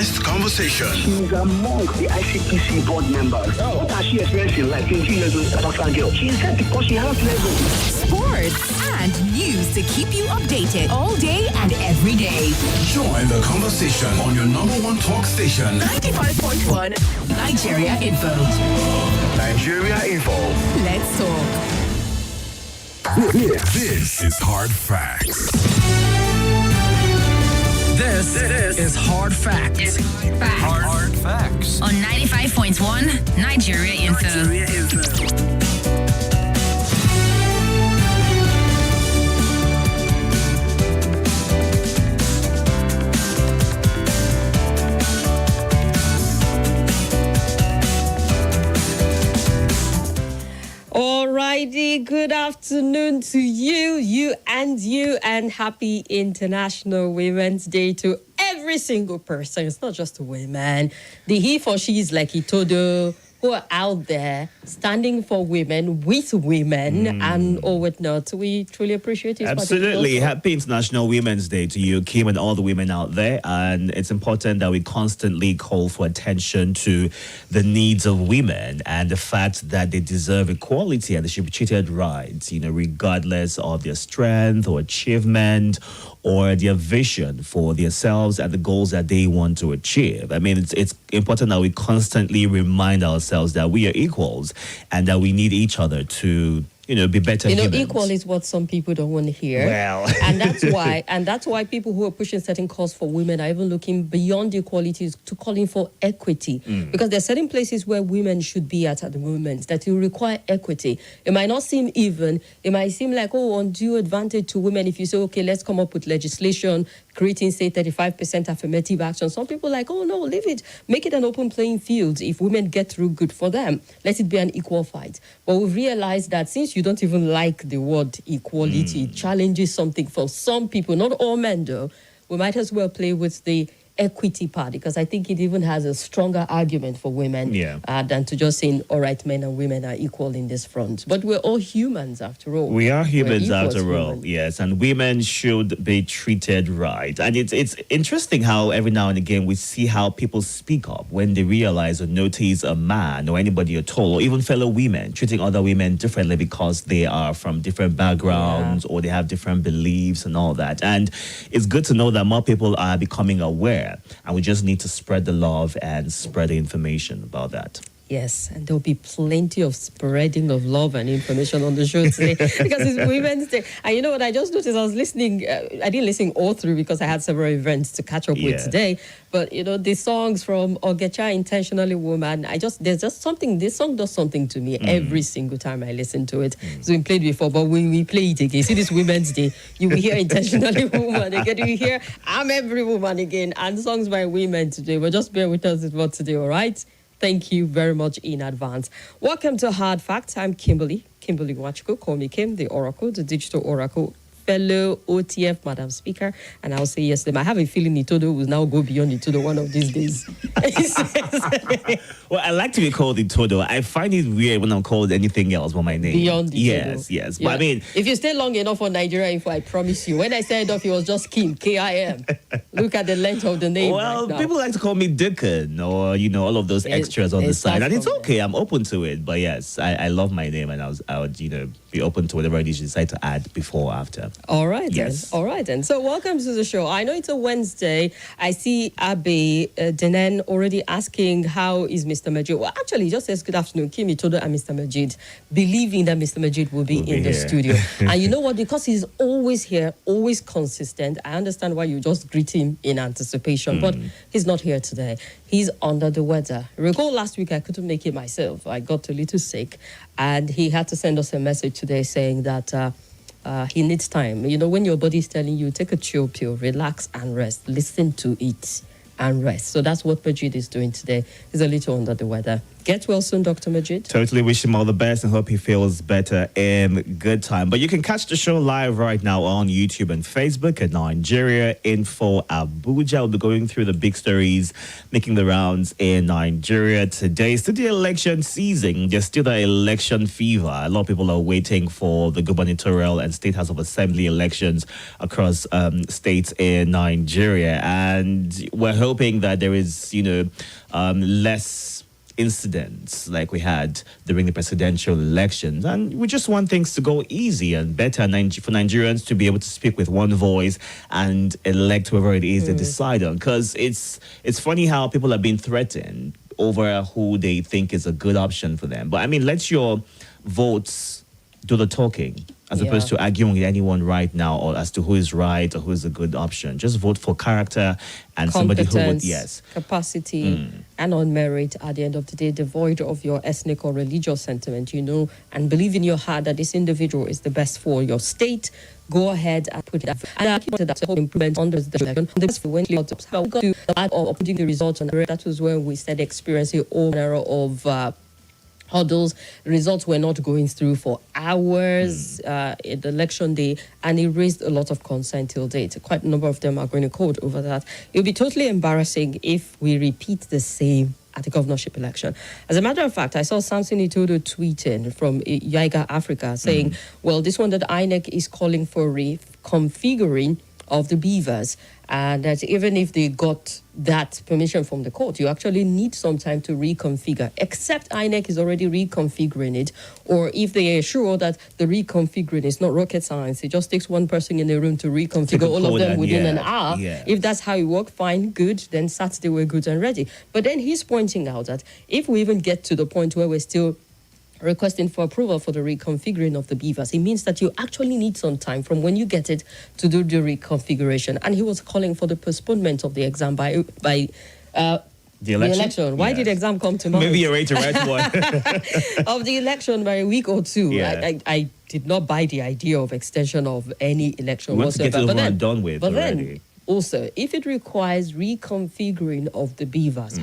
best conversation. She's among the ICPC board members. What has she experienced in life? 20 years old, South girl. She said because she has levels. Sports and news to keep you updated all day and every day. Join the conversation on your number one talk station. 95.1 Nigeria Info. Nigeria Info. Let's talk. This is Hard Facts. This is Hard Facts. Hard Facts. On 95.1 Nigeria Info. Alrighty, good afternoon to you, and happy International Women's Day to every single person. It's not just women. The he for she is like Itodo, who are out there standing for women, with women, and all whatnot. We truly appreciate it. Absolutely. Happy International Women's Day to you, Kim, and all the women out there. And it's important that we constantly call for attention to the needs of women and the fact that they deserve equality and they should be treated right, regardless of their strength or achievement or their vision for themselves and the goals that they want to achieve. I mean, it's important that we constantly remind ourselves that we are equals and that we need each other to, be better humans. Equal is what some people don't want to hear. Well. and that's why people who are pushing certain calls for women are even looking beyond equality to calling for equity. Because there are certain places where women should be at the moment that will require equity. It might not seem even. It might seem like, undue advantage to women if you say, okay, let's come up with legislation creating, say, 35% affirmative action. Some people are like, oh, no, leave it. Make it an open playing field. If women get through, good for them. Let it be an equal fight. But we've realized that since you don't even like the word equality, it challenges something for some people, not all men, though, we might as well play with the equity part, because I think it even has a stronger argument for women than to just saying, all right, men and women are equal in this front. But we're all humans after all. We are humans after all, yes, and women should be treated right. And it's interesting how every now and again we see how people speak up when they realize or notice a man or anybody at all, or even fellow women, treating other women differently because they are from different backgrounds or they have different beliefs and all that. And it's good to know that more people are becoming aware. And we just need to spread the love and spread the information about that. Yes, and there'll be plenty of spreading of love and information on the show today because it's Women's Day. And you know what? I just noticed I was listening. I didn't listen all through because I had several events to catch up with today. But, the songs from Ogecha, Intentionally Woman, there's just something, this song does something to me every single time I listen to it. It's been played before, but when we play it again, see this Women's Day, you will hear Intentionally Woman again. You will hear I'm Every Woman again, and songs by women today. But just bear with us for today, all right? Thank you very much in advance. Welcome to Hard Facts. I'm Kimberly Wachko. Call me Kim, the Oracle, the digital Oracle, fellow OTF Madam Speaker. And I'll say yes, I have a feeling Itodo will now go beyond Itodo one of these days. Well, I like to be called Itodo. I find it weird when I'm called anything else but my name. Beyond Itodo. Yes. Yeah. But I mean, if you stay long enough on Nigeria Info, I promise you. When I said off, it was just Kim, K-I-M. Look at the length of the name. Well, right people like to call me Dickon or, all of those extras on the side. And it's okay. I'm open to it. But yes, I love my name and I would, be open to whatever it is you decide to add before or after. All right, yes. Then. All right, then. So welcome to the show. I know it's a Wednesday. I see Abe Denen already asking, how is Mr. Majid? Well, actually, he just says, good afternoon, Kim Itodo and Mr. Majid, believing that Mr. Majid will be in the studio. And you know what? Because he's always here, always consistent, I understand why you just greet him in anticipation, but he's not here today. He's under the weather. Recall last week I couldn't make it myself. I got a little sick, and he had to send us a message today saying that he needs time. When your body's telling you, take a chill pill, relax and rest, listen to it and rest. So that's what Majid is doing today. He's a little under the weather. Get well soon, Dr. Majid. Totally wish him all the best and hope he feels better in good time. But you can catch the show live right now on YouTube and Facebook at Nigeria Info Abuja. We'll be going through the big stories making the rounds in Nigeria today. It's still the election season. There's still the election fever. A lot of people are waiting for the gubernatorial and state house of assembly elections across states in Nigeria. And we're hoping that there is, less incidents like we had during the presidential elections, and we just want things to go easy and better for Nigerians to be able to speak with one voice and elect whoever it is they decide on. Because it's funny how people are being threatened over who they think is a good option for them. But I mean, let your votes do the talking, as opposed to arguing with anyone right now or as to who is right or who is a good option. Just vote for character and somebody who would, capacity, and on merit at the end of the day, devoid of your ethnic or religious sentiment, and believe in your heart that this individual is the best for your state. Go ahead and put it out. And I keep that whole improvement under the election. The best when we got to putting the results on the that was when we started experiencing all manner of hurdles. The results were not going through for hours in the election day, and it raised a lot of concern till date. Quite a number of them are going to court over that. It would be totally embarrassing if we repeat the same at the governorship election. As a matter of fact, I saw Samson Itodo tweeting from Yaiga Africa saying, well, this one that INEC is calling for reconfiguring of the BVAS, and that even if they got that permission from the court, you actually need some time to reconfigure, except INEC is already reconfiguring it, or if they are sure that the reconfiguring is not rocket science, it just takes one person in the room to reconfigure all of them within an hour. If that's how it works, fine, good, then Saturday we're good and ready. But then he's pointing out that if we even get to the point where we're still requesting for approval for the reconfiguring of the BVAS, it means that you actually need some time from when you get it to do the reconfiguration. And he was calling for the postponement of the exam by the election. Why did the exam come tomorrow? Maybe you're ready to write one. Of the election by a week or two. I did not buy the idea of extension of any election whatsoever. But then done with but already. Then also, if it requires reconfiguring of the BVAS,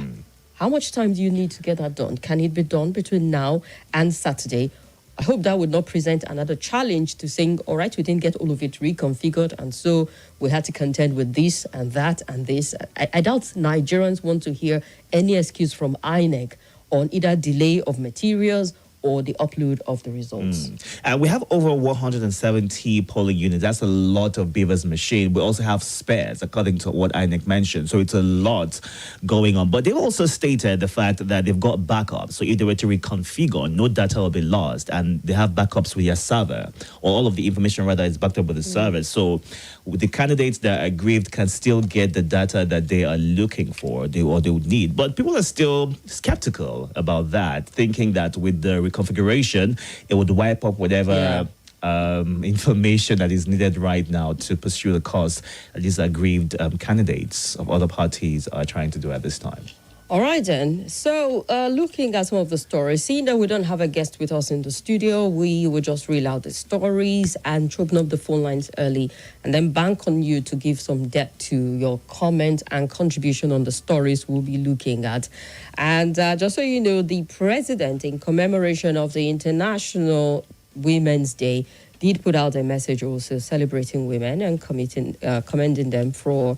how much time do you need to get that done? Can it be done between now and Saturday? I hope that would not present another challenge to saying, all right, we didn't get all of it reconfigured, and so we had to contend with this and that and this. I doubt Nigerians want to hear any excuse from INEC on either delay of materials or the upload of the results. And we have over 170 polling units. That's a lot of BVAS machine. We also have spares, according to what INEC mentioned. So it's a lot going on. But they've also stated the fact that they've got backups. So if they were to reconfigure, no data will be lost. And they have backups with their server, or all of the information rather is backed up with the server. So the candidates that are aggrieved can still get the data that they are looking for, they would need. But people are still skeptical about that, thinking that with the reconfiguration, it would wipe up whatever information that is needed right now to pursue the cause that these aggrieved candidates of other parties are trying to do at this time. All right, then. So, looking at some of the stories, seeing that we don't have a guest with us in the studio, we will just reel out the stories and open up the phone lines early, and then bank on you to give some depth to your comment and contribution on the stories we'll be looking at. And just so you know, the president, in commemoration of the International Women's Day, did put out a message also celebrating women and commending them for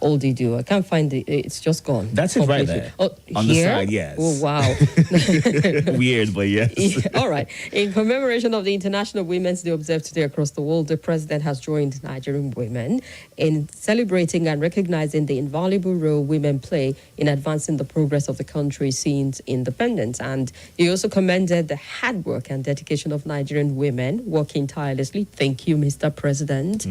all they do. I can't find it's just gone. That's it right there. Oh, on here? the side, yes. Oh, wow. Weird, but yes. All right. In commemoration of the International Women's Day observed today across the world, the president has joined Nigerian women in celebrating and recognizing the invaluable role women play in advancing the progress of the country since independence. And he also commended the hard work and dedication of Nigerian women working tirelessly. Thank you, Mr. President.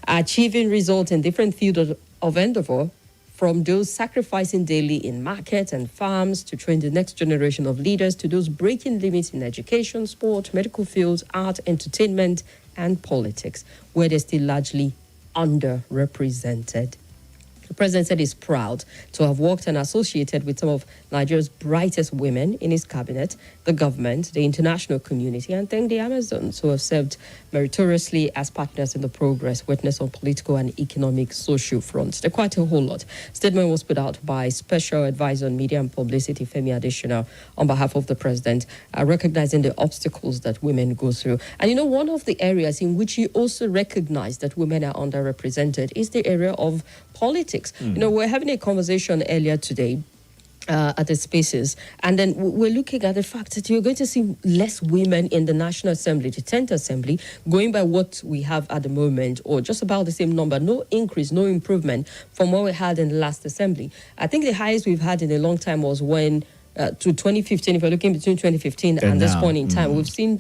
Achieving results in different fields of endeavor, from those sacrificing daily in markets and farms to train the next generation of leaders, to those breaking limits in education, sport, medical fields, art, entertainment, and politics, where they're still largely underrepresented. The president said he's proud to have worked and associated with some of Nigeria's brightest women in his cabinet, the government, the international community, and thanked the Amazons who have served meritoriously as partners in the progress witnessed on political and economic social fronts. There are quite a whole lot. Statement was put out by Special Advisor on Media and Publicity, Femi Adesina, on behalf of the president, recognizing the obstacles that women go through. And one of the areas in which he also recognized that women are underrepresented is the area of politics. We're having a conversation earlier today at the spaces, and then we're looking at the fact that you're going to see less women in the National Assembly, the 10th Assembly, going by what we have at the moment, or just about the same number. No increase, no improvement from what we had in the last Assembly. I think the highest we've had in a long time was when to 2015, if you're looking between 2015 and this point in time, we've seen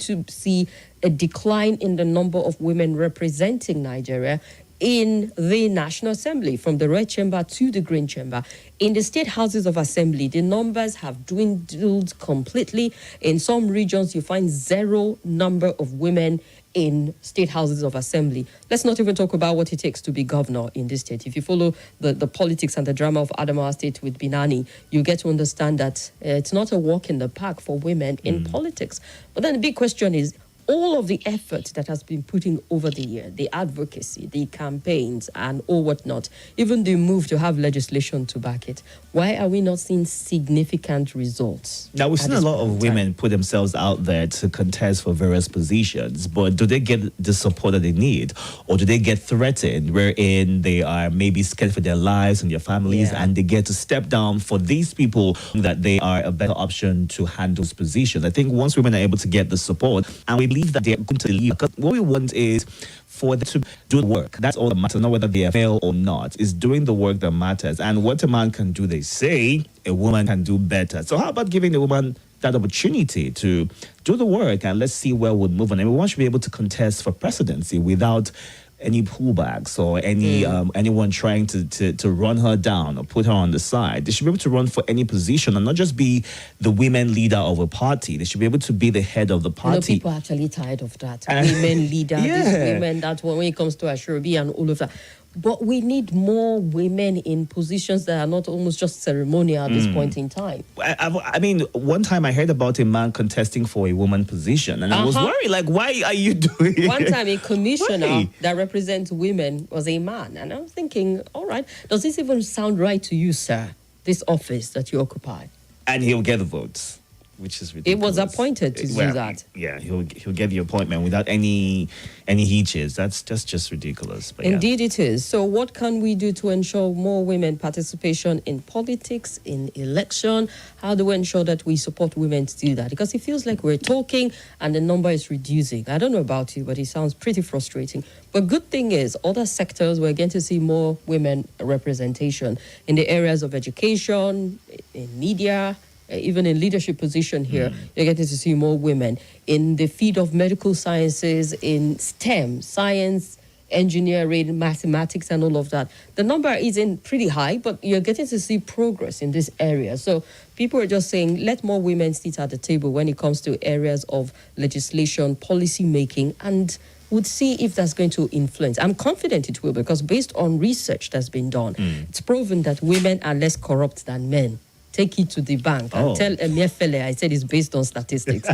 a decline in the number of women representing Nigeria in the National Assembly, from the red chamber to the green chamber. In the state houses of assembly, the numbers have dwindled completely. In some regions, you find zero number of women in state houses of assembly. Let's not even talk about what it takes to be governor in this state. If you follow the politics and the drama of Adamawa State with Binani, you get to understand that it's not a walk in the park for women in politics. But then the big question is, all of the effort that has been put in over the year, the advocacy, the campaigns, and all whatnot, even the move to have legislation to back it, why are we not seeing significant results? Now, we've seen a lot of women put themselves out there to contest for various positions, but do they get the support that they need? Or do they get threatened, wherein they are maybe scared for their lives and their families, and they get to step down for these people that they are a better option to handle those positions? I think once women are able to get the support, and we believe that they're going to leave, because what we want is for them to do the work. That's all that matters, not whether they fail or not. It's doing the work that matters. And what a man can do, they say, a woman can do better. So how about giving the woman that opportunity to do the work, and let's see where we'll move on. And we want to be able to contest for presidency without any pullbacks or any anyone trying to run her down or put her on the side. They should be able to run for any position and not just be the women leader of a party. They should be able to be the head of the party. People are actually tired of that. Women leader, these women, that's when it comes to Ashobi and all of that. But we need more women in positions that are not almost just ceremonial at this point in time. I mean, one time I heard about a man contesting for a woman position, and I was worried, like, why are you doing it? One time a commissioner that represents women was a man, and I was thinking, all right, does this even sound right to you, sir, this office that you occupy? And he'll get the votes, which is ridiculous. It was appointed to do that. Yeah, he'll get the appointment without any hitches. That's just ridiculous. But Indeed it is. So what can we do to ensure more women participation in politics, in election? How do we ensure that we support women to do that? Because it feels like we're talking and the number is reducing. I don't know about you, but it sounds pretty frustrating. But good thing is, other sectors, we're going to see more women representation in the areas of education, in media, even in leadership position here, you're getting to see more women in the field of medical sciences, in STEM, science, engineering, mathematics, and all of that. The number isn't pretty high, but you're getting to see progress in this area. So people are just saying, let more women sit at the table when it comes to areas of legislation, policy making, and would see if that's going to influence. I'm confident it will, because based on research that's been done, it's proven that women are less corrupt than men. Take it to the bank and tell Emiefele I said it's based on statistics.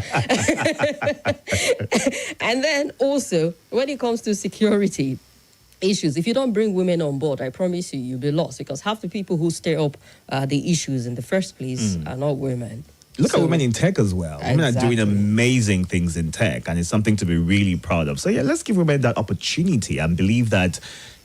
And then also, when it comes to security issues, if you don't bring women on board, I promise you, you'll be lost, because half the people who stir up the issues in the first place are not women. Look at women in tech as well. Exactly. Women are doing amazing things in tech, and it's something to be really proud of. So yeah, let's give women that opportunity and believe that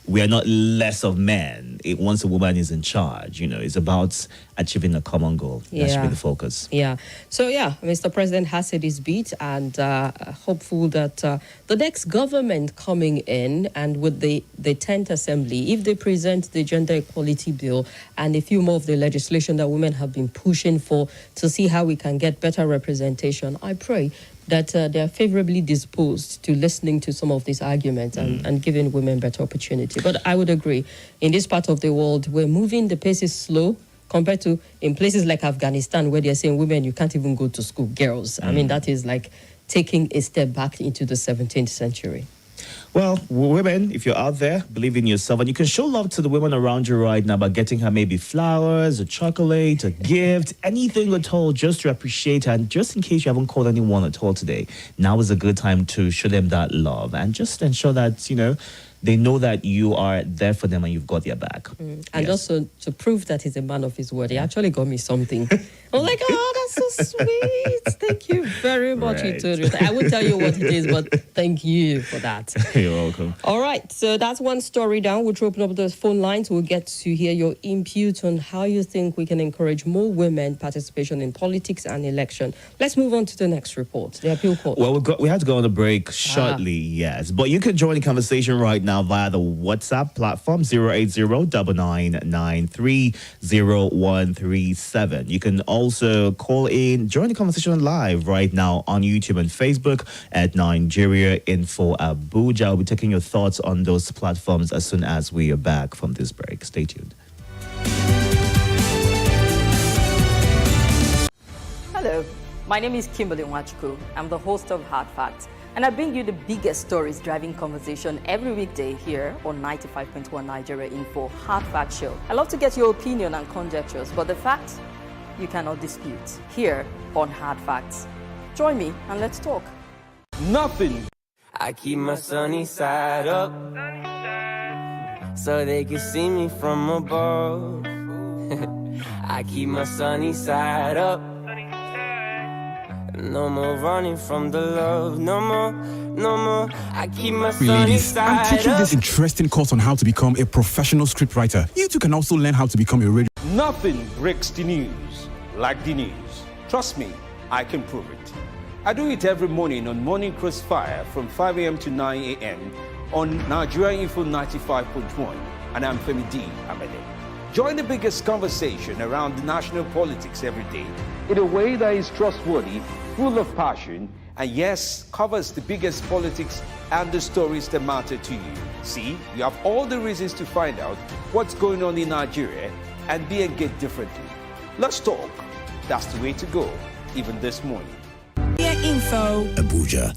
we are not less of men. Once a woman is in charge, it's about achieving a common goal. That should be the focus. Yeah. So, Mr. President has said his beat, and hopeful that the next government coming in, and with the 10th Assembly, if they present the gender equality bill and a few more of the legislation that women have been pushing for to see how we can get better representation, I pray that they are favorably disposed to listening to some of these arguments and giving women better opportunity. But I would agree, in this part of the world, we're moving, the pace is slow compared to in places like Afghanistan, where they're saying, women, you can't even go to school, girls. I mean, that is like taking a step back into the 17th century. Well, women, if you're out there, believe in yourself. And you can show love to the women around you right now by getting her maybe flowers, a chocolate, a gift, anything at all, just to appreciate her. And just in case you haven't called anyone at all today, now is a good time to show them that love and just ensure that, they know that you are there for them and you've got their back. And also to prove that he's a man of his word, he actually got me something. I'm like, oh, that's so sweet. Thank you very much, Right. Itodo. I won't tell you what it is, but thank you for that. You're welcome. All right, so that's one story down. We'll open up the phone lines. We'll get to hear your input on how you think we can encourage more women participation in politics and election. Let's move on to the next report, the appeal court. Well, we had to go on a break shortly, yes. But you can join the conversation right now via the WhatsApp platform 080-993-0137. You can also call in, join the conversation live right now on YouTube and Facebook at Nigeria Info Abuja. I'll be taking your thoughts on those platforms as soon as we are back from this break. Stay tuned. Hello, my name is Kimberly. I'm the host of Hard Facts, and I bring you the biggest stories driving conversation every weekday here on 95.1 Nigeria Info Hard Fact Show. I love to get your opinion and conjectures, but the facts you cannot dispute here on Hard Facts. Join me and let's talk. Nothing. I keep my sunny side up so they can see me from above. I keep my sunny side up. No more running from the love. No more, no more. I keep my sunny Ladies, side I'm teaching up. this interesting course on how to become a professional scriptwriter. You too can also learn how to become a radio. Nothing breaks the news like the news. Trust me, I can prove it. I do it every morning on Morning Crossfire from 5 a.m. to 9 a.m. on Nigerian Info 95.1, and I'm Femi D. Amede. Join the biggest conversation around the national politics every day in a way that is trustworthy, full of passion, and yes, covers the biggest politics and the stories that matter to you. See, you have all the reasons to find out what's going on in Nigeria and be engaged differently. Let's talk. That's the way to go, even this morning. Info. Abuja.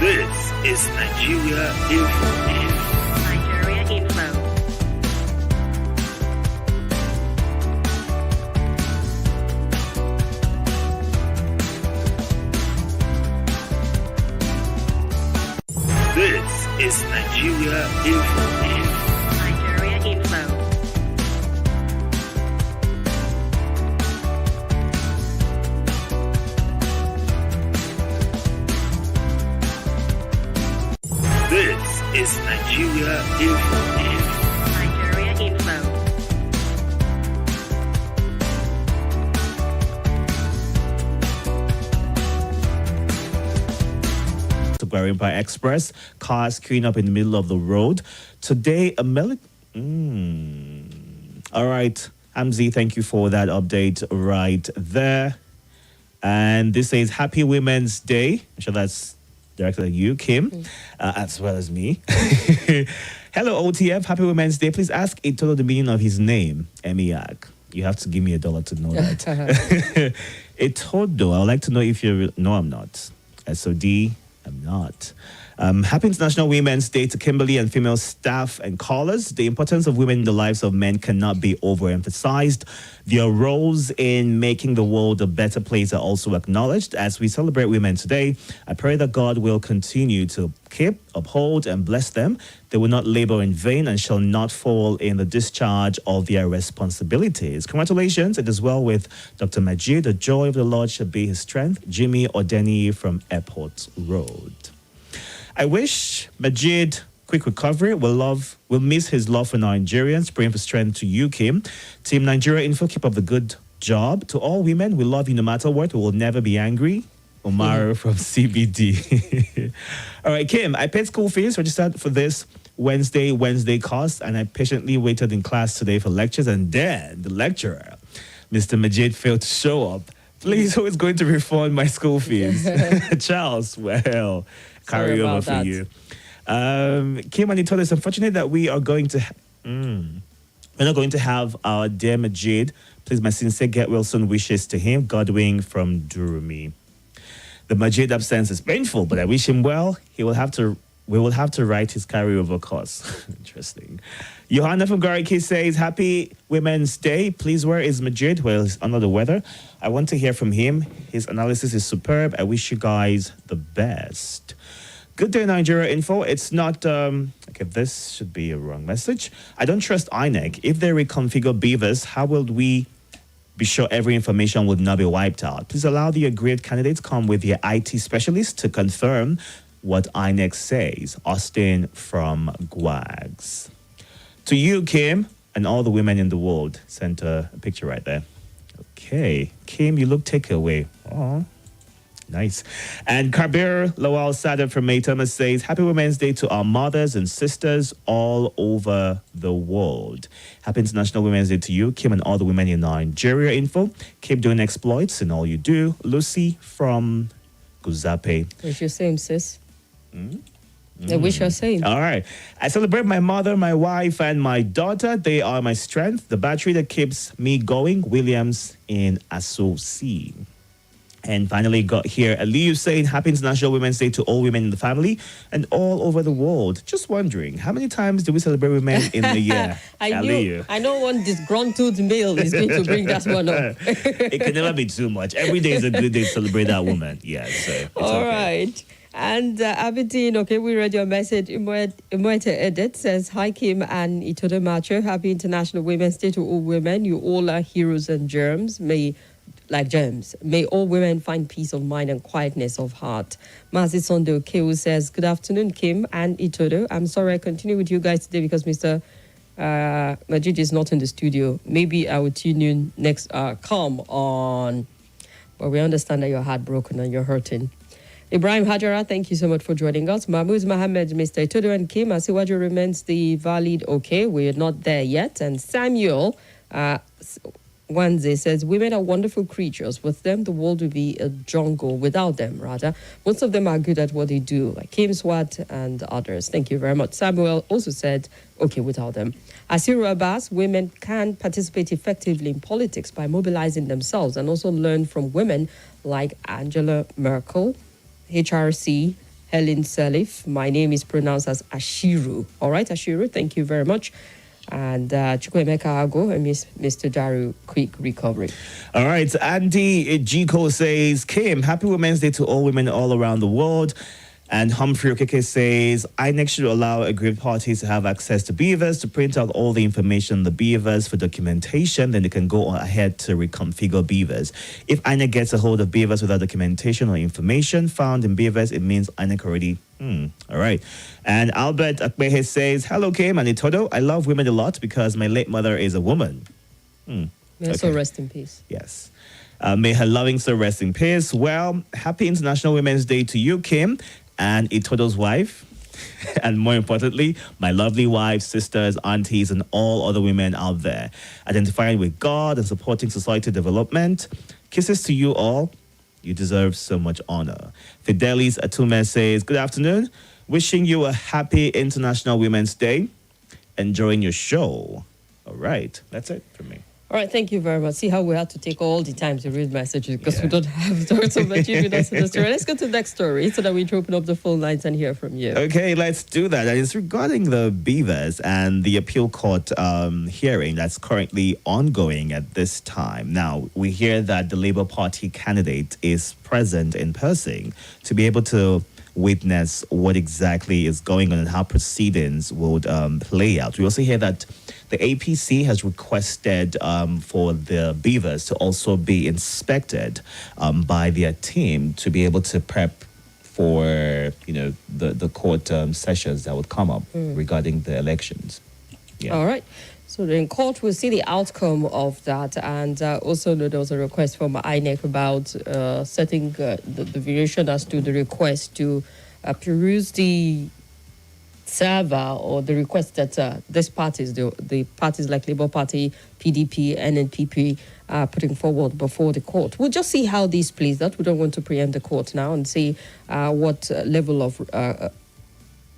This is Nigeria Info. Nigeria Info. This is Nigeria Info. Nigeria Info. This is Nigeria Info. Nigeria Info. To Guarimpa Express, cars queuing up in the middle of the road. Today, All right, Amzi, thank you for that update right there. And this says Happy Women's Day. I'm sure that's directed at you, Kim, as well as me. Hello, OTF. Happy Women's Day. Please ask Itodo the meaning of his name, Emiyak. You have to give me $1 to know that. Itodo, I would like to know if you know I'm not. SOD, I'm not. Happy International Women's Day to Kimberly and female staff and callers. The importance of women in the lives of men cannot be overemphasized. Their roles in making the world a better place are also acknowledged. As we celebrate women today, I pray that God will continue to keep, uphold, and bless them. They will not labor in vain and shall not fall in the discharge of their responsibilities. Congratulations. It is well with Dr. Majid. The joy of the Lord shall be his strength. Jimmy Odeni from Airport Road. I wish Majid quick recovery. We'll miss his love for Nigerians. Praying for strength to you, Kim. Team Nigeria Info, keep up the good job. To all women, we love you no matter what. We will never be angry. Omar from CBD. All right, Kim, I paid school fees, registered for this Wednesday course, and I patiently waited in class today for lectures, and then the lecturer, Mr. Majid, failed to show up. Please, who is going to refund my school fees? Charles, well, carry over for you. Kim and Itodo, it's unfortunate that we are going to... we're not going to have our dear Majid. Please, my sincere get well soon wishes to him. Godwin from Durumi. The Majid absence is painful, but I wish him well. He will have to We will have to write his carryover course. Interesting. Johanna from Gariki says, Happy Women's Day. Please, where is Majid? Well, he's under the weather. I want to hear from him. His analysis is superb. I wish you guys the best. Good day, Nigeria Info. It's not, okay, this should be a wrong message. I don't trust INEC. If they reconfigure BVAS, how will we be sure every information would not be wiped out? Please allow the agreed candidates come with their IT specialist to confirm what INEC says. Austin from Gwags. To you, Kim, and all the women in the world. Sent a picture right there. Okay. Kim, you look takeaway. Oh, nice. And Kabir Lawal Sadar from Maytama says, Happy Women's Day to our mothers and sisters all over the world. Happy International Women's Day to you, Kim, and all the women in Nigeria Info. Keep doing exploits in all you do. Lucy from Guzape. Wish you same, sis. I wish you're same. All right. I celebrate my mother, my wife, and my daughter. They are my strength, the battery that keeps me going. Williams in Asoci. And finally got here Aliyu saying, Happy International Women's Day to all women in the family and all over the world. Just wondering, how many times do we celebrate women in the year? I know one disgruntled male is going to bring that one up. It can never be too much. Every day is a good day to celebrate that woman. Yeah, so it's all okay. right. And Aberdeen, okay, we read your message. Imoete Edit says, Hi, Kim and Itodo Macho. Happy International Women's Day to all women. You all are heroes and germs. May all women find peace of mind and quietness of heart. Mazi Sondo Keu says, Good afternoon, Kim and Itodo. I'm sorry I continue with you guys today because Mr. Majid is not in the studio. Maybe I will tune in next. Come on. But we understand that you're heartbroken and you're hurting. Ibrahim Hajara, thank you so much for joining us. Mahmoud Mohammed, Mr. Itodo and Kim, Asiwaju remains the valid okay. We're not there yet. And Samuel Wanze says, women are wonderful creatures. With them, the world would be a jungle. Without them, rather. Most of them are good at what they do, like Kim Swat and others. Thank you very much. Samuel also said, okay, without them. Asiru Abbas, women can participate effectively in politics by mobilizing themselves and also learn from women like Angela Merkel, HRC, Helen Salif. My name is pronounced as Ashiru. All right, Ashiru, thank you very much. And Chukwemeka Ago and Mr. Daru, quick recovery. All right, Andy Jiko says, Kim, happy Women's Day to all women all around the world. And Humphrey Okeke says, INEC should allow aggrieved parties to have access to BVAS to print out all the information in the BVAS for documentation. Then they can go ahead to reconfigure BVAS. If INEC gets a hold of BVAS without documentation or information found in BVAS, it means INEC already. All right. And Albert Akbehe says, Hello, Kim and Itodo. I love women a lot because my late mother is a woman. May her soul rest in peace. Yes. May her loving soul rest in peace. Well, happy International Women's Day to you, Kim, and Itodo's wife, and more importantly, my lovely wives, sisters, aunties, and all other women out there, identifying with God and supporting society development. Kisses to you all. You deserve so much honor. Fidelis Atume says, Good afternoon. Wishing you a happy International Women's Day. Enjoying your show. All right. That's it for me. All right, thank you very much. See how we had to take all the time to read messages because we don't have so much with us in the story. Let's go to the next story so that we can open up the phone lines and hear from you. Okay, let's do that. And it's regarding the BVAS and the appeal court hearing that's currently ongoing at this time. Now, we hear that the Labour Party candidate is present in person to be able to witness what exactly is going on and how proceedings would play out. We also hear that the APC has requested for the BVAS to also be inspected by their team to be able to prep for, the court sessions that would come up regarding the elections. Yeah. All right. So in court, we'll see the outcome of that. And also there was a request from INEC about setting the variation as to the request to peruse the server or the request that these parties, the parties like Labour Party, PDP, NNPP are putting forward before the court. We'll just see how this plays out. We don't want to preempt the court now and see what level of...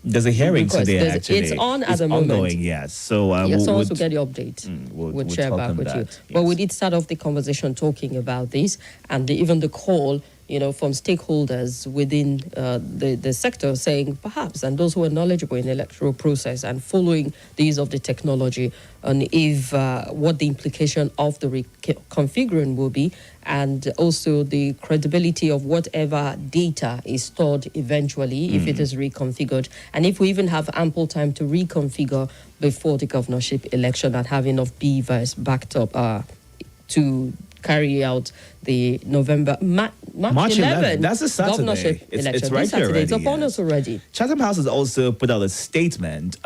There's a hearing today, actually. It's on at the moment. Ongoing, yes. So someone will get the update. We'll share back with you. Yes. But we did start off the conversation talking about this and even the call, from stakeholders within the sector saying perhaps, and those who are knowledgeable in the electoral process and following the use of the technology, and if what the implication of the reconfiguring will be, and also the credibility of whatever data is stored eventually if it is reconfigured, and if we even have ample time to reconfigure before the governorship election and have enough BVAS backed up to carry out the March 11th. That's a Saturday. Governorship election. It's right here already. It's upon us already. Chatham House has also put out a statement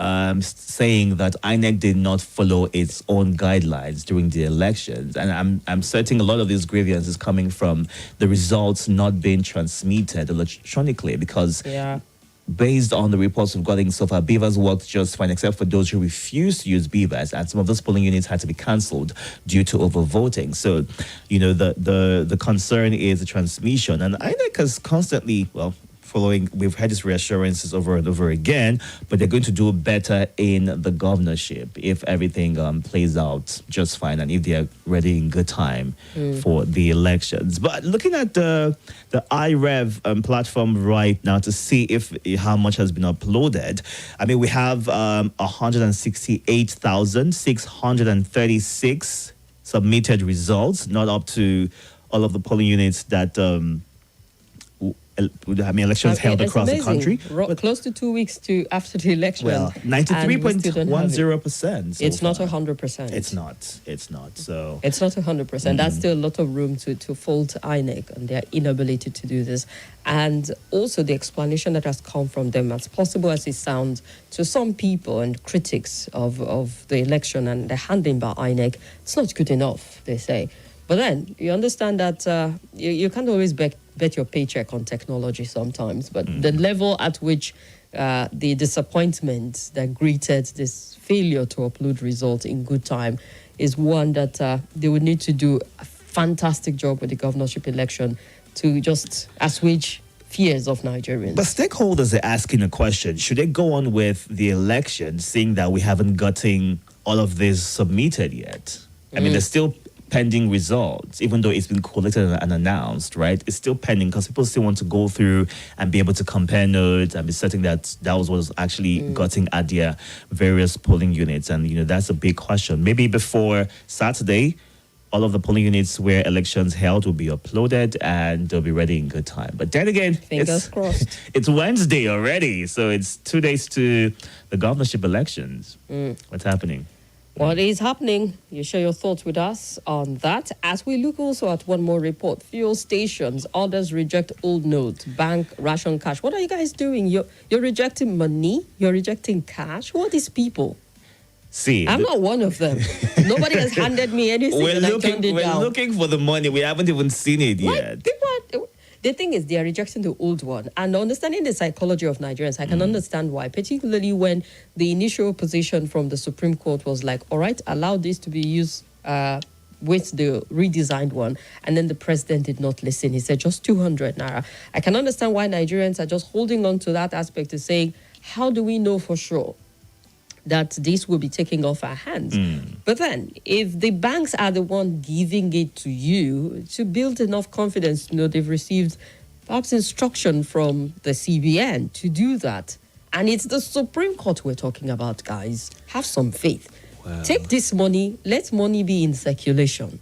saying that INEC did not follow its own guidelines during the elections. And I'm certain a lot of these grievances coming from the results not being transmitted electronically because based on the reports we've gotten so far, BVAS worked just fine, except for those who refused to use BVAS, and some of those polling units had to be cancelled due to overvoting. So, the concern is the transmission, and INEC has constantly, following, we've had these reassurances over and over again, but they're going to do better in the governorship if everything plays out just fine and if they're ready in good time for the elections. But looking at the iRev platform right now to see if how much has been uploaded, I mean, we have 168,636 submitted results, not up to all of the polling units that elections held across the country. Close to 2 weeks after the election. Well, 93.10%. It's not 100%. It's not. So it's not 100%. That's still a lot of room to fault INEC and their inability to do this. And also the explanation that has come from them, as possible as it sounds to some people and critics of the election and the handling by INEC, it's not good enough, they say. But then you understand that you can't always bet your paycheck on technology sometimes. But the level at which the disappointment that greeted this failure to upload results in good time is one that they would need to do a fantastic job with the governorship election to just assuage fears of Nigerians. But stakeholders are asking a question. Should they go on with the election, seeing that we haven't gotten all of this submitted yet? I mean, there's still pending results, even though it's been collected and announced, right? It's still pending because people still want to go through and be able to compare notes and be certain that was what was actually gotten at their various polling units. And, that's a big question. Maybe before Saturday, all of the polling units where elections held will be uploaded and they'll be ready in good time. But then again, fingers crossed. It's Wednesday already, so it's 2 days to the governorship elections. What's happening? What is happening? You share your thoughts with us on that. As we look also at one more report, fuel stations, others reject old notes, bank, ration, cash. What are you guys doing? You're rejecting money? You're rejecting cash? Who are these people? See, I'm not one of them. Nobody has handed me anything. We're looking for the money. We haven't even seen it yet. The thing is, they are rejecting the old one. And understanding the psychology of Nigerians, I can understand why, particularly when the initial position from the Supreme Court was like, all right, allow this to be used with the redesigned one. And then the president did not listen. He said just 200 naira. I can understand why Nigerians are just holding on to that aspect of saying, how do we know for sure that this will be taking off our hands? But then, if the banks are the one giving it to you, to build enough confidence, they've received perhaps instruction from the CBN to do that. And it's the Supreme Court we're talking about, guys. Have some faith. Wow. Take this money, let money be in circulation.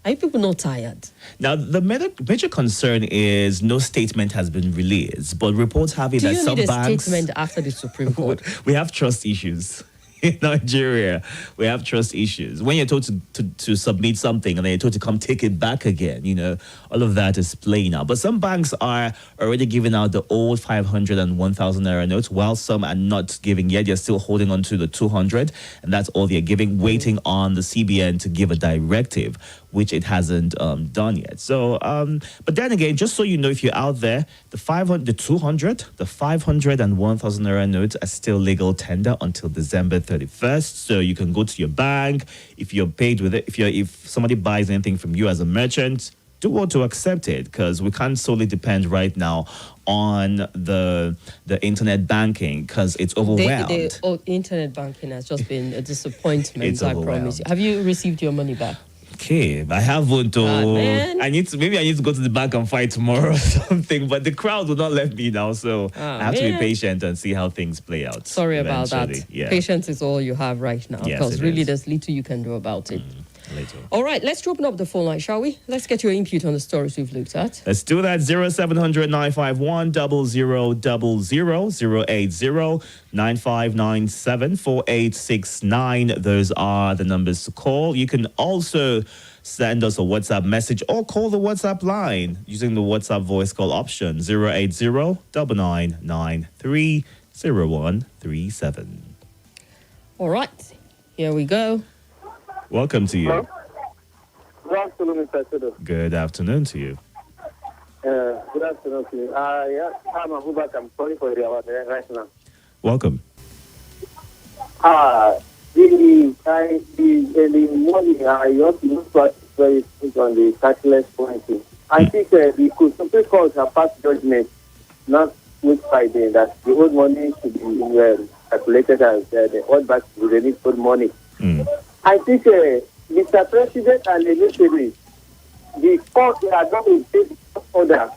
Are you people not tired? Now, the major concern is no statement has been released, but reports have it that some banks... Do you need a statement after the Supreme Court? We have trust issues. In Nigeria, we have trust issues. When you're told to submit something and then you're told to come take it back again, all of that is playing out. But some banks are already giving out the old 500 and 1,000 naira notes, while some are not giving yet. They're still holding on to the 200, and that's all they're giving, waiting on the CBN to give a directive, which it hasn't done yet. So, but then again, just so you know, if you're out there, the 500, the 200, the 500 and 1,000 naira notes are still legal tender until December 31st. So you can go to your bank if you're paid with it. If somebody buys anything from you as a merchant, do want to accept it, because we can't solely depend right now on the internet banking, because it's overwhelmed. The internet banking has just been a disappointment. I promise you. Have you received your money back? Okay, I haven't. man. I need to go to the bank and fight tomorrow or something. But the crowd will not let me now, so I have to be patient and see how things play out. Sorry about that. Yeah. Patience is all you have right now, Yes, because it really is. there's little you can do about it. Later. All right, let's open up the phone line, shall we? Let's get your input on the stories we've looked at. Let's do that. 0700 951 0000 080 9597 4869. Those are the numbers to call. You can also send us a WhatsApp message or call the WhatsApp line using the WhatsApp voice call option 080 9993 0137. All right, here we go. Welcome to you. Hello? Good afternoon, Mr. Itodo. Good afternoon to you. Good afternoon to you. Yeah, I'm Abuja. I'm calling for you right now. Welcome. The morning, I want to look at very quick on the cashless policy. I think the Supreme Court have passed judgment not week Friday that the old money should be calculated as the old back to the need for money. I think Mr. President and the military, the court are going to take order.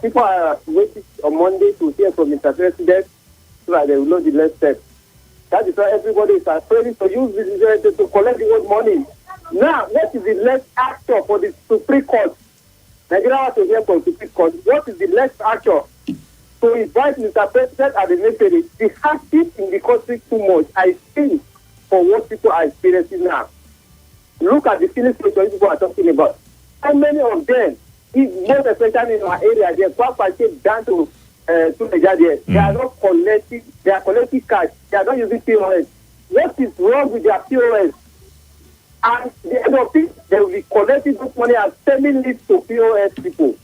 People are waiting on Monday to hear from Mr. President so that they will know the next step. That is why everybody is afraid to use this to collect the old money. Now, what is the next action for the Supreme Court? Nigeria wants to hear from the Supreme Court. What is the next action? To invite Mr. President and the military. The hardship in the country too much. I think for what people are experiencing now. Look at the filling station people are talking about. How many of them, most especially in our area, they are down to Nigeria. They are not collecting, they are collecting cash. They are not using POS. What is wrong with their POS? And the end of it, they will be collecting this money and selling it to POS people.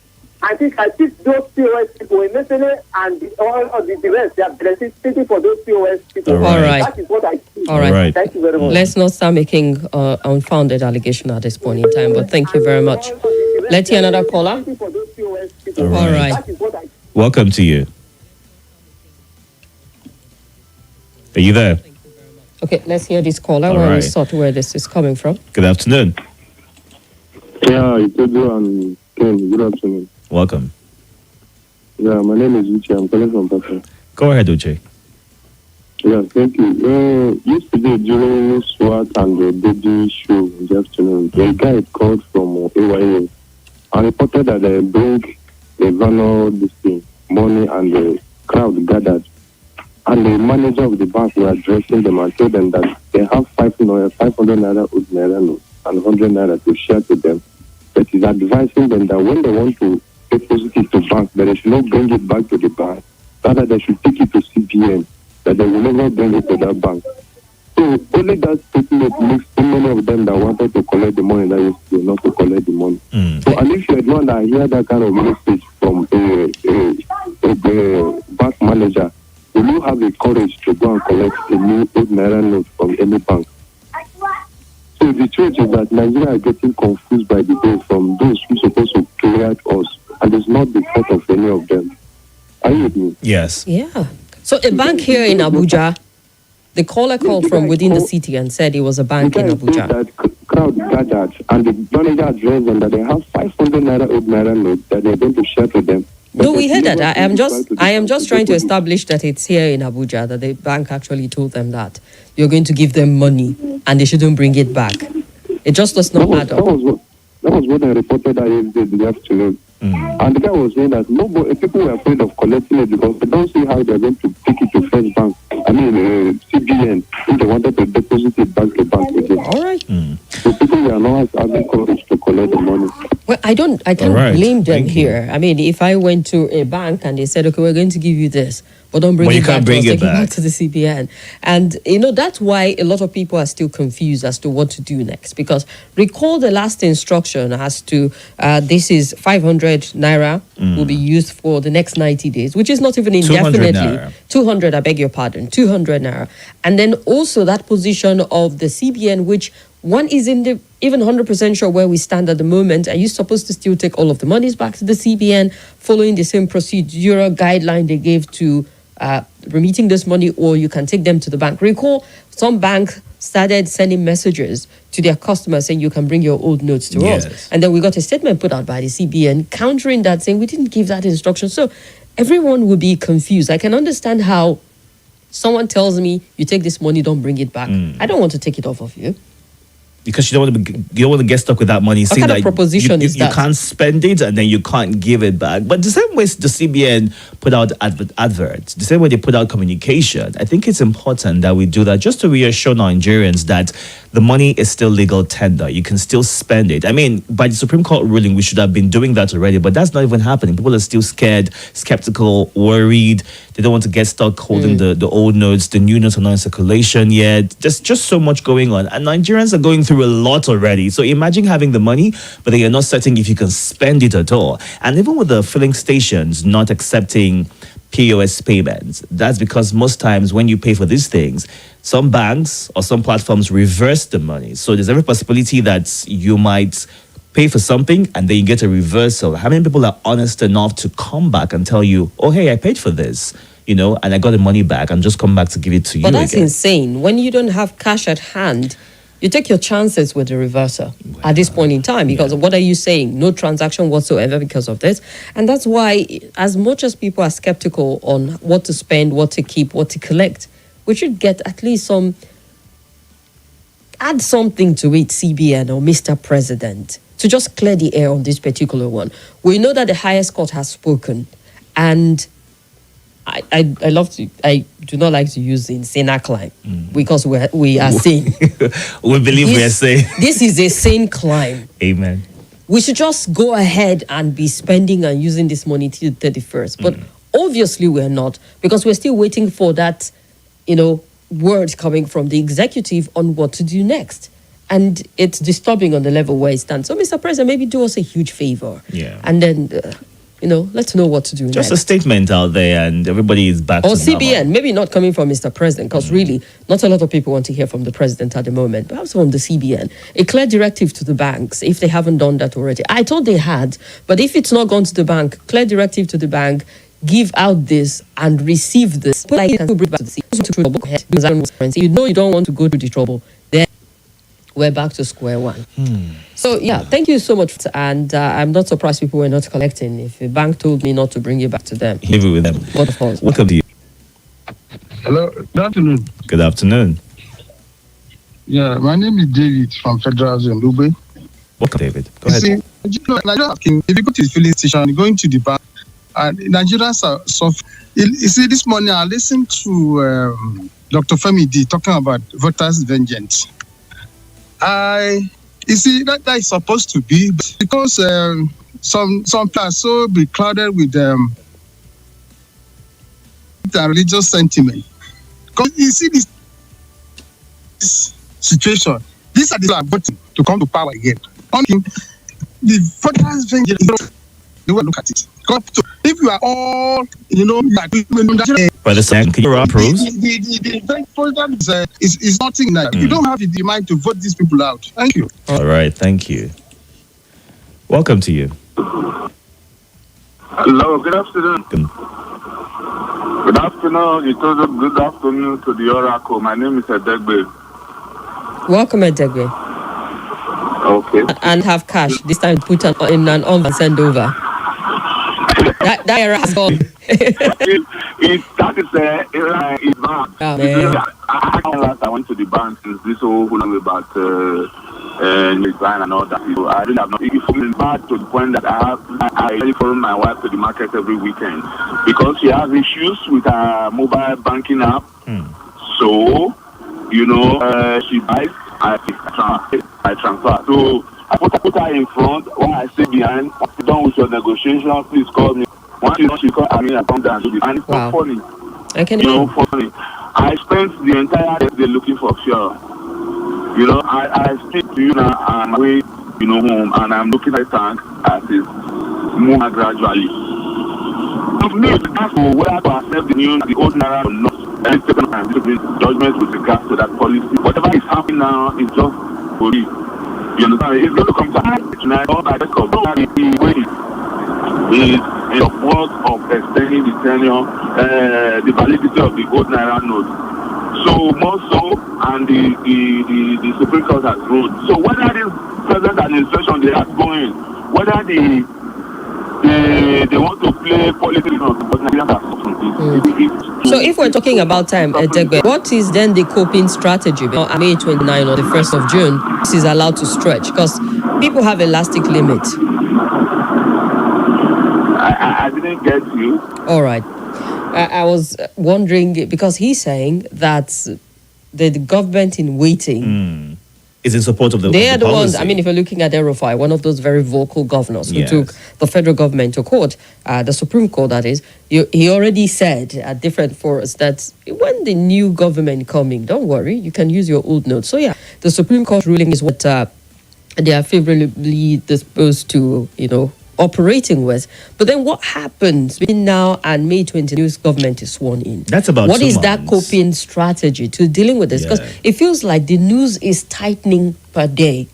I think those POS people, initially, and all of the rest, they are benefiting for those POS people. All right. That is what I think. All right. Thank you very much. Let's not start making unfounded allegation at this point in time, but thank you very much. Let's hear another caller. All right. That is what I think. Welcome to you. Are you there? Okay, let's hear this caller All when we right. sort where this is coming from. Good afternoon. Yeah, Itodo and Ken, good afternoon. Welcome. Yeah, my name is Uche. I'm calling from Papa. Go ahead, Uche. Yeah, thank you. Yesterday during SWAT and the baby show in the afternoon, a guy called from AYA and reported that they bring the vanilla money and the crowd gathered. And the manager of the bank were addressing them and told them that they have 500 naira old naira notes and 100 naira to share to them. But he's advising them that when they want to deposit it to bank, that they should not bring it back to the bank. Rather, they should take it to CBN, that they will never bring it to that bank. So only that statement makes so many of them that wanted to collect the money that yesterday not to collect the money. So and if you're the one that hear that kind of message from a bank manager, will you have the courage to go and collect a new old naira note from any bank? So the truth is that Nigeria are getting confused by the day from those who are supposed to clear us, and it's not the fault of any of them. Are you with me? Yes. Yeah. So a bank here in Abuja, the caller called from within the city and said it was a bank in Abuja. That crowd gathered, and the manager addressed them that they have 500 naira old naira note that they're going to share to them. No, we heard that. I am just trying to establish that it's here in Abuja, that the bank actually told them that you're going to give them money and they shouldn't bring it back. It just does not add up. That was what I reported yesterday in the afternoon. And the guy was saying that people were afraid of collecting it because they don't see how they're going to take it to First Bank. CBN, if they wanted to deposit it back to bank again. All right. So people were not having courage to collect the money. Well, I can't blame them here. I mean, if I went to a bank and they said, okay, we're going to give you this, but don't bring it back to us, take it back to the CBN. And, that's why a lot of people are still confused as to what to do next. Because recall the last instruction as to this is 500 naira will be used for the next 90 days, which is not even indefinitely. 200, I beg your pardon, 200 naira. And then also that position of the CBN, which one is even 100% sure where we stand at the moment. Are you supposed to still take all of the monies back to the CBN following the same procedural guideline they gave to remitting this money, or you can take them to the bank. Recall, some bank started sending messages to their customers saying you can bring your old notes to us. And then we got a statement put out by the CBN countering that, saying we didn't give that instruction. So everyone will be confused. I can understand how someone tells me, you take this money, don't bring it back. I don't want to take it off of you. Because you don't want to get stuck with that money. What kind of proposition is that? You can't spend it and then you can't give it back. But the same way the CBN put out adverts, the same way they put out communication, I think it's important that we do that just to reassure Nigerians that the money is still legal tender. You can still spend it. I mean, by the Supreme Court ruling, we should have been doing that already, but that's not even happening. People are still scared, skeptical, worried. They don't want to get stuck holding the old notes. The new notes are not in circulation yet. There's just so much going on. And Nigerians are going through a lot already. So imagine having the money, but then you're not certain if you can spend it at all. And even with the filling stations not accepting POS payments, that's because most times when you pay for these things, some banks or some platforms reverse the money. So there's every possibility that you might pay for something and then you get a reversal. How many people are honest enough to come back and tell you, oh, hey, I paid for this, and I got the money back and just come back to give it to you But that's again. insane. When you don't have cash at hand, you take your chances with the reverser at this point in time, because what are you saying? No transaction whatsoever because of this. And that's why, as much as people are skeptical on what to spend, what to keep, what to collect, we should get at least add something to it, CBN or Mr. President, to just clear the air on this particular one. We know that the highest court has spoken, and I do not like to use the insane climb because we are sane. We believe we are sane. This is a sane climb. Amen. We should just go ahead and be spending and using this money till 31st. But obviously we're not, because we're still waiting for that, word coming from the executive on what to do next. And it's disturbing on the level where it stands. So, Mr. President, maybe do us a huge favor. Yeah. And then, let's know what to do Just next. a statement out there and everybody is back Or to CBN, normal. maybe not coming from Mr. President, because really, not a lot of people want to hear from the president at the moment. Perhaps from the CBN. A clear directive to the banks, if they haven't done that already. I thought they had, but if it's not gone to the bank, clear directive to the bank, give out this and receive this. Like, you can bring back to the CBN. You don't want to go through the trouble. Then we're back to square one. So, thank you so much. And I'm not surprised people were not collecting. If a bank told me not to bring it back to them, Leave it with them. what of us? Welcome to you. Hello, good afternoon. Good afternoon. Yeah, my name is David from Federal Zone, Lube. Welcome, David. Go You ahead. see, if you go to the filling station, you go into the bank, and Nigerians are suffering. You see, this morning I listened to Dr. Femi D talking about voters' vengeance. You see, that is supposed to be, because some are so beclouded with religious sentiment. Because you see this situation, these are the people who are voting to come to power again. The voters' vengeance, they will look at it. If you are all, By the second, can you approve? the program is nothing now. You don't have the mind to vote these people out. Thank you. All right, thank you. Welcome to you. Hello, good afternoon. Good afternoon, Itodo. Good afternoon to the Oracle. My name is Edegbe. Welcome, Edegbe. Okay. And have cash. This time put in an envelope and send over. That era has gone. That is bad. Oh, man. I went to the bank since this whole about design and all that. So I didn't have no. It's bad to the point that I usually follow my wife to the market every weekend because she has issues with her mobile banking app. So, she buys, I transfer. So I put her in front. When I stay behind, I'm done with your negotiation. Please call me. Once she call, I come down to the and it's not funny. I can funny. I spent the entire day looking for fuel. I speak to you now. I'm away, home, and I'm looking at the tank as it's moving gradually. To me, that's whether to accept the old naira or not. And second time, judgment with regards to that policy. Whatever is happening now is just for you. You understand? It's going to come to tonight. All I just the way is in support of extending the tenure, the validity of the old Naira note. So more so, and the Supreme Court has ruled. So whether this present administration they are going, whether they want to play politics or because Nigerians are suffering. So if we're talking about time, Tegbe, what is then the coping strategy? May 29 or the 1st of June, this is allowed to stretch because people have elastic limit. I didn't get you. All right. I was wondering, because he's saying that the government in waiting is in support of the They are the policy. ones, I mean, if you're looking at Erufai, one of those very vocal governors who Yes. took the federal government to court, the Supreme Court, that is, he already said at different forums that when the new government coming, don't worry, you can use your old notes. So, yeah, the Supreme Court ruling is what they are favorably disposed to, operating with. But then what happens between now and May 20, the new government is sworn in? That's about What 2 is that months. coping strategy to dealing with this? Because it feels like the news is tightening per day.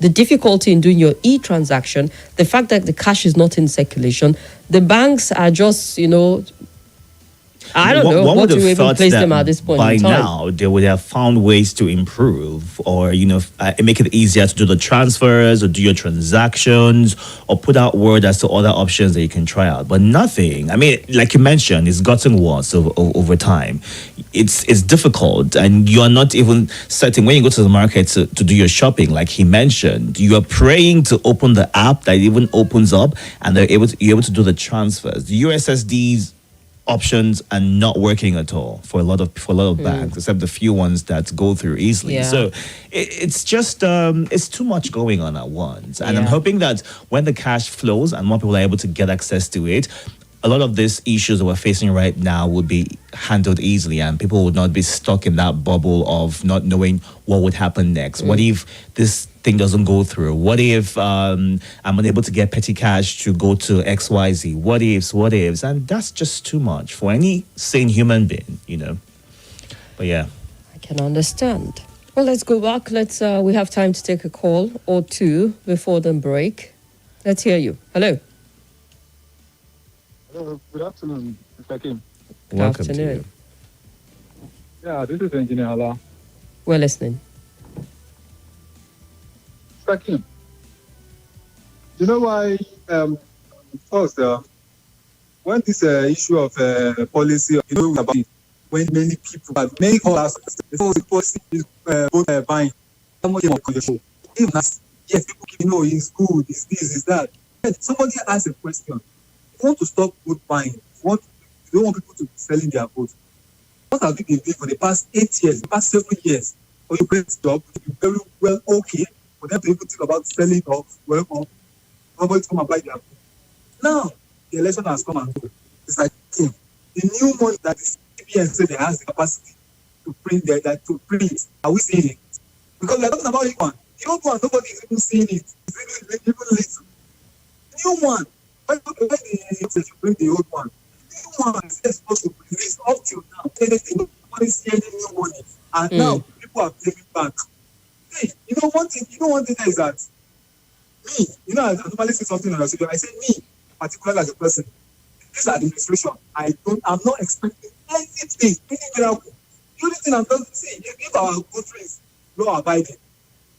The difficulty in doing your e-transaction, the fact that the cash is not in circulation, the banks are just, I don't know One what would you have even thought place that them at this point by in time. now they would have found ways to improve, or make it easier to do the transfers or do your transactions, or put out word as to other options that you can try out. But nothing. I mean, like you mentioned, it's gotten worse over time. It's difficult, and you are not even certain when you go to the market to do your shopping. Like he mentioned, you are praying to open the app that even opens up, and you're able to do the transfers. The USSDs options are not working at all for a lot of banks, except the few ones that go through easily. Yeah. So it's just it's too much going on at once, and I'm hoping that when the cash flows and more people are able to get access to it, a lot of these issues that we're facing right now will be handled easily, and people would not be stuck in that bubble of not knowing what would happen next. What if this thing doesn't go through? What if I'm unable to get petty cash to go to XYZ? What ifs? And that's just too much for any sane human being, But yeah. I can understand. Well, let's go back. We have time to take a call or two before the break. Let's hear you. Hello. Hello, good afternoon, Mr. Kim. Welcome afternoon. to you. Yeah, this is Engineer Hala. We're listening. Mr. Kim, you know why, first, when this issue of policy, about it, when many people have many callers, the policy is both buying, somebody on the show. Even as, yes, people it's good, it's this, it's that. But somebody asked a question. You want to stop vote buying, you don't want people to be selling their votes. What have you been doing for the past 8 years, the past 7 years? For your great job, to be very well okay for them to even think about selling or nobody to come and buy their vote. Now, the election has come and go. It's like the new money that the CBN said they has the capacity to print to print. Are we seeing it? Because we are talking about one. The old one, nobody is even seeing it. It's even little. New one. Why they bring the old one? The new one is supposed to release up till now. Nobody see any new money. And now people are taking back. Hey, one thing that is that me, I normally say something on the radio. I say me, particularly as a person, this administration, I'm not expecting anything, any miracle. The only thing I'm going to say, if our country is law abiding,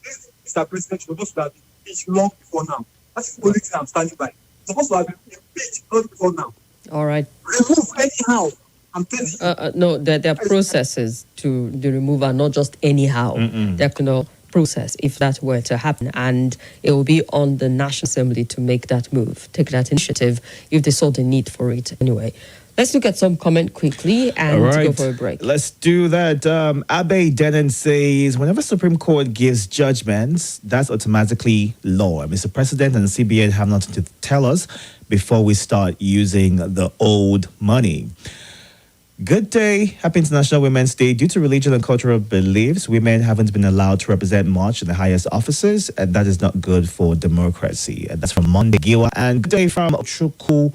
this Mr. President should supposed to have been impeached long before now. That's the only thing I'm standing by. Supposed to have been impeached long before now. All right. Remove anyhow. I'm telling you. No, there are processes to the removal, not just anyhow. There can no process if that were to happen, and it will be on the National Assembly to make that move, take that initiative if they saw the need for it. Anyway, let's look at some comment quickly and go for a break. Let's do that. Abe Denon says, whenever Supreme Court gives judgments, that's automatically law. Mr. President and CBN have nothing to tell us before we start using the old money. Good day. Happy International Women's Day. Due to religion and cultural beliefs, women haven't been allowed to represent much in the highest offices, and that is not good for democracy. And that's from Monday Giwa. And good day from Chuku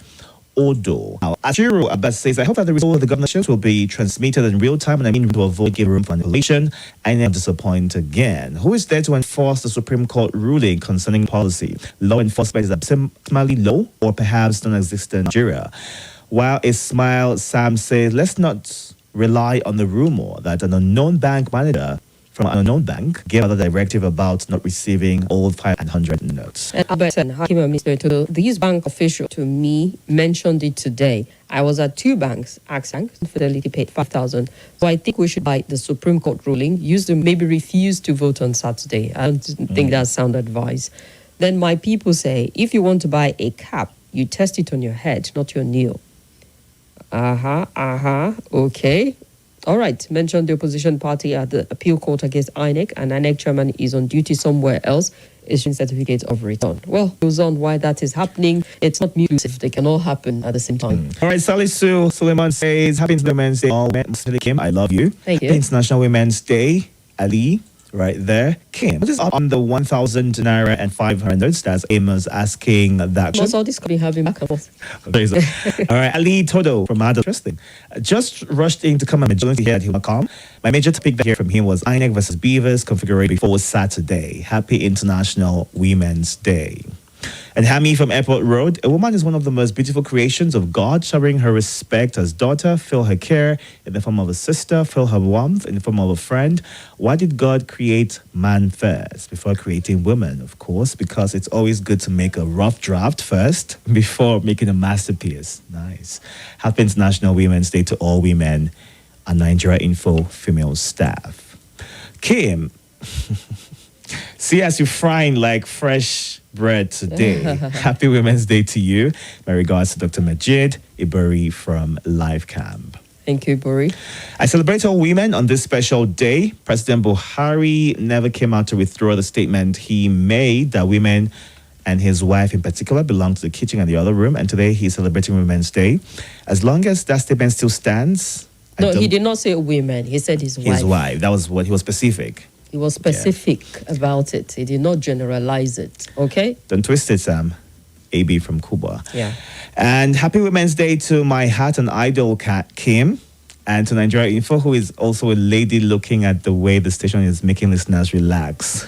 Itodo. Now, Ashiro Abbas says, I hope that the result of the governorships will be transmitted in real time, and I mean to avoid giving room for manipulation. I am disappointed again. Who is there to enforce the Supreme Court ruling concerning policy? Law enforcement is abysmally low or perhaps non-existent in Nigeria. While Ismail Sam says, let's not rely on the rumor that an unknown bank manager from an unknown bank gave out a directive about not receiving old 500 notes. And Albertson, Mr. Itodo, these bank officials to me mentioned it today. I was at two banks, Accent, Fidelity paid 5,000. So I think we should buy the Supreme Court ruling, use them, maybe refuse to vote on Saturday. I don't think that's sound advice. Then my people say, if you want to buy a cap, you test it on your head, not your knee. Okay. All right. Mentioned the opposition party at the appeal court against INEC, and INEC chairman is on duty somewhere else, issuing certificates of return. Well, goes on why that is happening. It's not mutual. They can all happen at the same time. All right. Salisu Suleiman says, Happy Women's Day, all men. Kim, I love you. Thank you. International Women's Day, Ali. Right there. Kim, what is up on the 1,000 naira and 500 notes? That's Amos asking that. Most all this could be having back and forth. All right, Ali Itodo from Ada. Interesting. Just rushed in to come and majority here at Hillcom. My major topic that I heard from him was INEC versus BVAS configuration before Saturday. Happy International Women's Day. And Hami from Airport Road, a woman is one of the most beautiful creations of God, showering her respect as daughter, feel her care in the form of a sister, feel her warmth in the form of a friend. Why did God create man first before creating women? Of course, because it's always good to make a rough draft first before making a masterpiece. Nice. Happy International Women's Day to all women and Nigeria Info female staff. Kim, see as you're frying like fresh bread today. Happy Women's Day to you. My regards to Dr. Majid Ibari from Live Camp. Thank you, Buhari. I celebrate all women on this special day. President Buhari never came out to withdraw the statement he made that women and his wife in particular belong to the kitchen and the other room. And today he's celebrating Women's Day. As long as that statement still stands. No, he did not say women. He said his wife. His wife. That was what he was specific. He was specific about it. He did not generalize it. Okay? Don't twist it, Sam. AB from Cuba. Yeah. And happy Women's Day to my heart and idol, Kim. And to Nigeria Info, who is also a lady looking at the way the station is making listeners relax.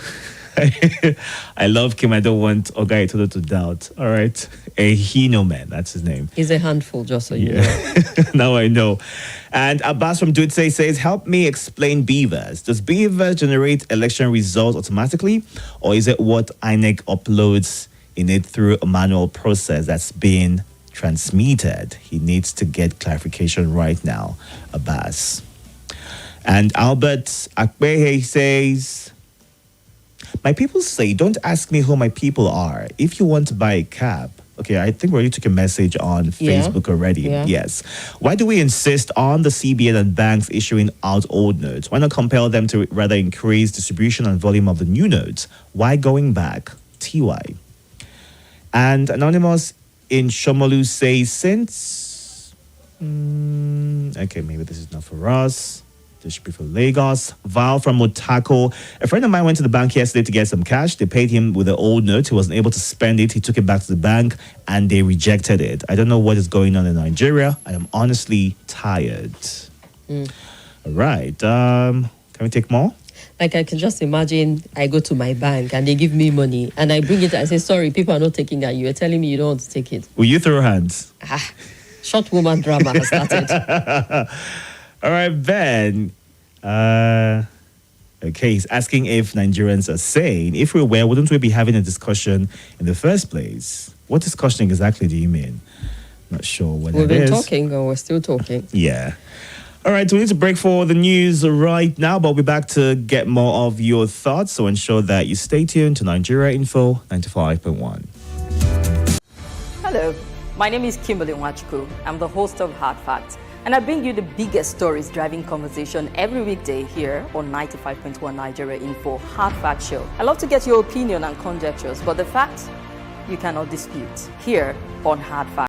I love Kim. I don't want Oga Itodo to doubt. All right. A Hino man. That's his name. He's a handful, just so you know. Now I know. And Abbas from Dutse says, help me explain BVAS. Does BVAS generate election results automatically? Or is it what INEC uploads in it through a manual process that's being transmitted? He needs to get clarification right now, Abbas. And Albert Akbehe says, my people say, don't ask me who my people are. If you want to buy a cab, okay, I think we already took a message on Facebook already. Yeah. Yes. Why do we insist on the CBN and banks issuing out old notes? Why not compel them to rather increase distribution and volume of the new notes? Why going back? TY. And Anonymous in Shomolu says, since... okay, maybe this is not for us. This should be for Lagos. Val from Motako. A friend of mine went to the bank yesterday to get some cash. They paid him with the old note. He wasn't able to spend it. He took it back to the bank and they rejected it. I don't know what is going on in Nigeria. I am honestly tired. All right. Can we take more? Like, I can just imagine I go to my bank and they give me money and I bring it and I say, sorry, people are not taking that. You're telling me you don't want to take it. Will you throw hands? Short woman drama has started. All right, Ben. Okay, he's asking if Nigerians are sane. If we were, wouldn't we be having a discussion in the first place? What discussion exactly do you mean? Not sure what We've it been is. talking, or we're still talking. Yeah. All right, we need to break for the news right now, but we'll be back to get more of your thoughts. So ensure that you stay tuned to Nigeria Info 95.1. Hello, my name is Kimberly Nwachukwu. I'm the host of Hard Facts, and I bring you the biggest stories driving conversation every weekday here on 95.1 Nigeria Info Hard Fact Show. I love to get your opinion and conjectures, but the facts you cannot dispute here on Hard Facts.